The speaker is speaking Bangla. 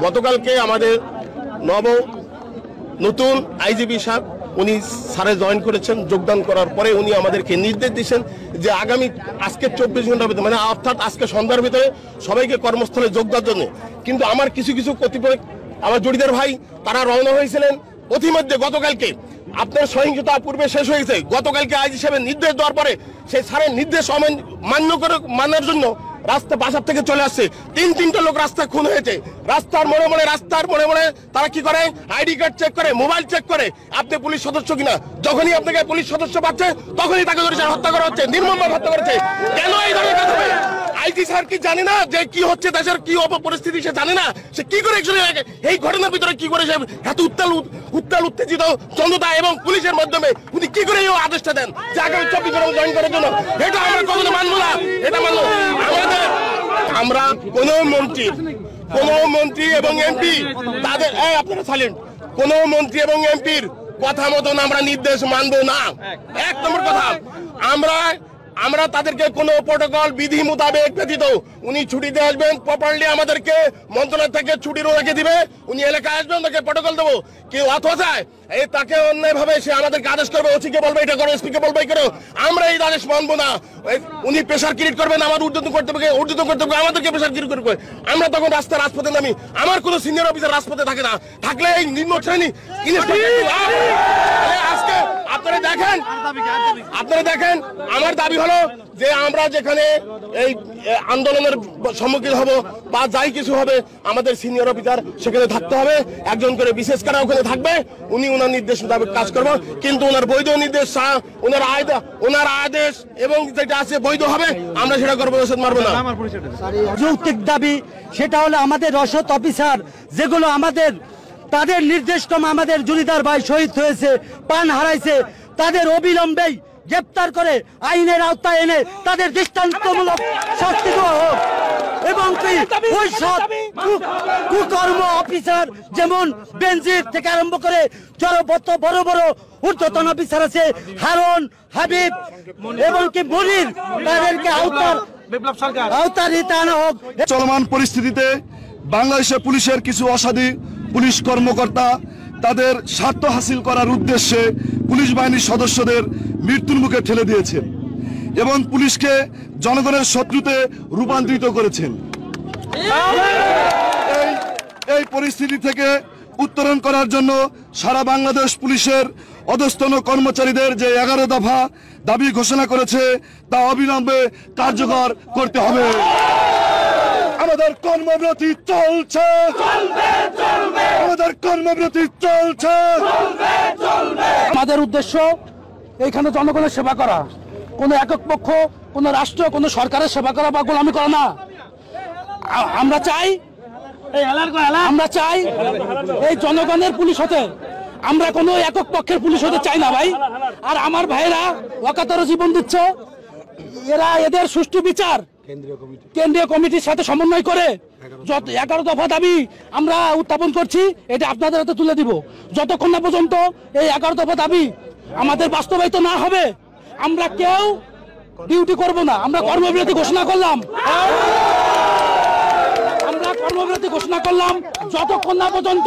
গতকালকে আমাদের নতুন আইজিপি সাহেব উনি সারে জয়েন করেছেন। যোগদান করার পরে উনি আমাদেরকে নির্দেশ দিয়েছেন যে আগামী আজকে 24 ঘন্টার ভিতরে মানে অর্থাৎ আজকে সন্ধ্যার ভিতরে সবাইকে কর্মস্থলে যোগ দেওয়ার জন্য। কিন্তু আমার কিছু কতিপয় আমার জড়িদার ভাই তারা রওনা হয়েছিলেন অতিমধ্যে গতকালকে। আপনার সহিংসতা পূর্বে শেষ হয়েছে, গতকালকে আইজি সাহেবের নির্দেশ দেওয়ার পরে সেই সারের নির্দেশ মানার জন্য রাস্তা বাসার থেকে চলে আসছে। তিনটা লোক রাস্তা খুন হয়েছে। রাস্তার মোড়ে তারা কি করে, আইডি কার্ড চেক করে, মোবাইল চেক করে আপনি পুলিশ সদস্য কিনা। যখনই আপনাকে পুলিশ সদস্য পাচ্ছে তখনই তাকে ধরে হত্যা করা হচ্ছে, নির্মমভাবে হত্যা করেছে। কেন এই ধরনের কাজ হবে? আইজি স্যার কি জানে না যে কি হচ্ছে দেশের কি পরিস্থিতি? সে জানে না সে কি করে এই ঘটনার ভিতরে কি করে সে এত উত্তেজিত জনতা এবং পুলিশের মাধ্যমে উনি কি করে এই আদেশটা দেন যে আগামী 24 ঘন্টা জয়েন করার জন্য? এটা আমরা কখনো মানবো না, এটা মানবো আমরা কোন মন্ত্রী এবং এমপি তাদের আপনারা সাইলেন্ট, কোন মন্ত্রী এবং এমপির কথা মতন আমরা নির্দেশ মানবো না। এক নম্বর কথা, আমরা তাদেরকে কোনো প্রটোকল বিধি মোতাবেক ব্যতীত উনি ছুটিতে আসবেন, প্রপারলি আমাদেরকে মন্ত্রণালয় থেকে ছুটিরও রেখে দিবে, উনি এলাকায় আসবেন, তাকে প্রটোকল দেবো। কেউ অথবা তাকে অন্যায় ভাবে সে আমাদেরকে আদেশ করবে, ওসিকে বলবে এটা করো, এসপিকে বলবে এই করো, আমরা এই আদেশ মানবো না। উনি প্রেশার ক্রিয়েট করবেন, আমার ঊর্ধ্বতন করতে হবে, আমাদেরকে প্রেশার ক্রিয়েট করবে। আমরা তখন রাজপথে নামি। আমার কোনো সিনিয়র অফিসার রাজপথে থাকে না, থাকলে এই নিম্ন শ্রেণী আজকে আপনারা দেখেন। আমার দাবি হলো যে আমরা যেখানে এই আন্দোলনের সম্মুখীন হব বা যাই কিছু হবে, আমাদের সিনিয়র অফিসার সেখানে থাকতে হবে, একজন করে বিশেষ কারা ওখানে থাকবে, উনি ওনার নির্দেশ মোতাবেক কাজ করবো। কিন্তু ওনার বৈধ নির্দেশ, ওনার আদেশ এবং যেটা আছে বৈধ হবে, আমরা সেটা করবো, মারবো না। যৌক্তিক দাবি সেটা হলো আমাদের রসদ অফিসার যেগুলো তাদের নির্দেশক্রমে আমাদের জুলিদার ভাই শহীদ হয়েছে, প্রাণ হারাইছে, তাদের অবিলম্বেই গ্রেপ্তার করে আইনের আওতায় এনে তাদের দৃষ্টান্তমূলক শাস্তি দেওয়া হোক। এবং ওই সব কুকর্ম অফিসার যেমন বেনজির থেকে আরম্ভ করে চরবত বড় ঊর্ধ্বতন অফিসার আছে, হারুন, হাবিব এবং কি মনির, তাদেরকে আওতায় আনা হোক। চলমান পরিস্থিতিতে বাংলাদেশের পুলিশের কিছু অসাধু পুলিশ কর্মকর্তা তাদের স্বার্থ হাসিল করার উদ্দেশ্যে পুলিশ বাহিনীর সদস্যদের মৃত্যুর মুখে ঠেলে দিয়েছেন এবং পুলিশকে জনগণের শত্রুতে রূপান্তরিত করেছেন। এই পরিস্থিতি থেকে উত্তরণ করার জন্য সারা বাংলাদেশ পুলিশের অধস্তন কর্মচারীদের যে 11 দফা দাবি ঘোষণা করেছে তা অবিলম্বে কার্যকর করতে হবে। আমাদের কর্মবিরতি চলছে, আমাদের কর্মবিরতি চলছে। আমাদের উদ্দেশ্য এইখানে জনগণের সেবা করা, কোনো একক পক্ষ, কোনো রাষ্ট্র, কোনো সরকারের সেবা করা বা গোলামি করা না। আমরা চাই এই জনগণের পুলিশ হতে, আমরা কোনো একক পক্ষের পুলিশ হতে চাই না ভাই। আর আমার ভাইয়েরা অকাতর জীবন দিচ্ছে, এরা এদের সুষ্ঠু বিচার কেন্দ্রীয় কমিটির সাথে সমন্বয় করে যত 11 দফা দাবি আমরা উত্থাপন করছি, এটা আপনাদের হাতে তুলে দিব। যতক্ষণ না পর্যন্ত এই 11 দফা দাবি আমাদের বাস্তবায়িত না হবে, আমরা কেউ ডিউটি করব না। আমরা কর্মবিরতি ঘোষণা করলাম, যতক্ষণ না পর্যন্ত